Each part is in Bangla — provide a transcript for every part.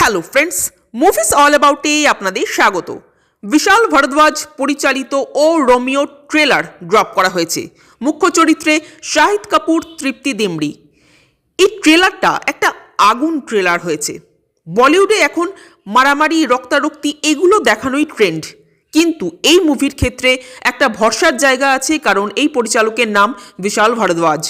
হ্যালো ফ্রেন্ডস, মুভিজ অল অ্যাবাউটে আপনাদের স্বাগত। বিশাল ভরদ্বাজ পরিচালিত ও রোমিও ট্রেলার ড্রপ করা হয়েছে। মুখ্য চরিত্রে শাহিদ কাপুর, তৃপ্তি ডিমরি। এই ট্রেলারটা একটা আগুন ট্রেলার হয়েছে। বলিউডে এখন মারামারি, রক্তারক্তি এগুলো দেখানোই ট্রেন্ড, কিন্তু এই মুভির ক্ষেত্রে একটা ভরসার জায়গা আছে, কারণ এই পরিচালকের নাম বিশাল ভরদ্বাজ।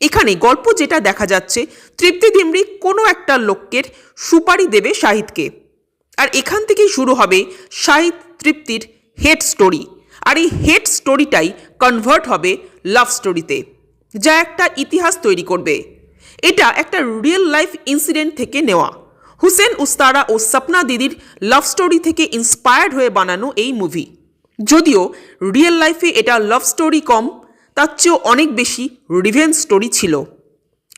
এখানে গল্প যেটা দেখা যাচ্ছে, তৃপ্তি ডিমরি কোনো একটা লোকের সুপারি দেবে শাহিদকে, আর এখান থেকেই শুরু হবে শাহিদ তৃপ্তির হেড স্টোরি। আর এই হেড স্টোরিটাই কনভার্ট হবে লাভ স্টোরিতে, যা একটা ইতিহাস তৈরি করবে। এটা একটা রিয়েল লাইফ ইনসিডেন্ট থেকে নেওয়া। হুসেন উস্তারা ও সপনা দিদির লাভ স্টোরি থেকে ইন্সপায়ার্ড হয়ে বানানো এই মুভি। যদিও রিয়েল লাইফে এটা লাভ স্টোরি কম, তার চেয়েও অনেক বেশি রিভেঞ্জ স্টোরি ছিল।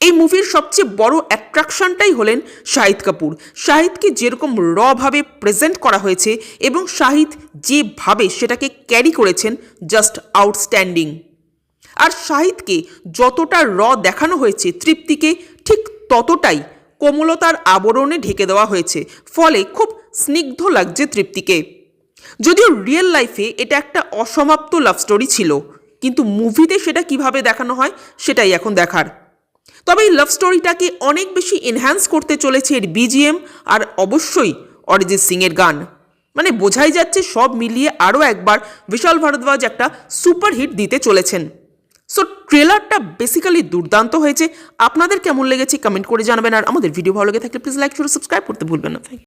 এই মুভির সবচেয়ে বড় অ্যাট্রাকশনটাই হলেন শাহিদ কাপুর। শাহিদকে যেরকম রভাবে প্রেজেন্ট করা হয়েছে এবং শাহিদ যেভাবে সেটাকে ক্যারি করেছেন, জাস্ট আউটস্ট্যান্ডিং। আর শাহিদকে যতটা দেখানো হয়েছে, তৃপ্তিকে ঠিক ততটাই কোমলতার আবরণে ঢেকে দেওয়া হয়েছে, ফলে খুব স্নিগ্ধ লাগছে তৃপ্তিকে। যদিও রিয়েল লাইফে এটা একটা অসমাপ্ত লাভ স্টোরি ছিল, কিন্তু মুভিতে সেটা কিভাবে দেখানো হয় সেটাই এখন দেখার। তবে এই লাভ স্টোরিটাকে অনেক বেশি এনহ্যান্স করতে চলেছে এর বিজিএম, আর অবশ্যই অরিজিৎ সিংয়ের গান। মানে বোঝাই যাচ্ছে সব মিলিয়ে আরও একবার বিশাল ভরদ্বাজ একটা সুপারহিট দিতে চলেছেন। সো ট্রেলারটা বেসিক্যালি দুর্দান্ত হয়েছে। আপনাদের কেমন লেগেছে কমেন্ট করে জানাবেন, আর আমাদের ভিডিও ভালো লেগে থাকলে প্লিজ লাইক করে সাবস্ক্রাইব করতে ভুলবেন না।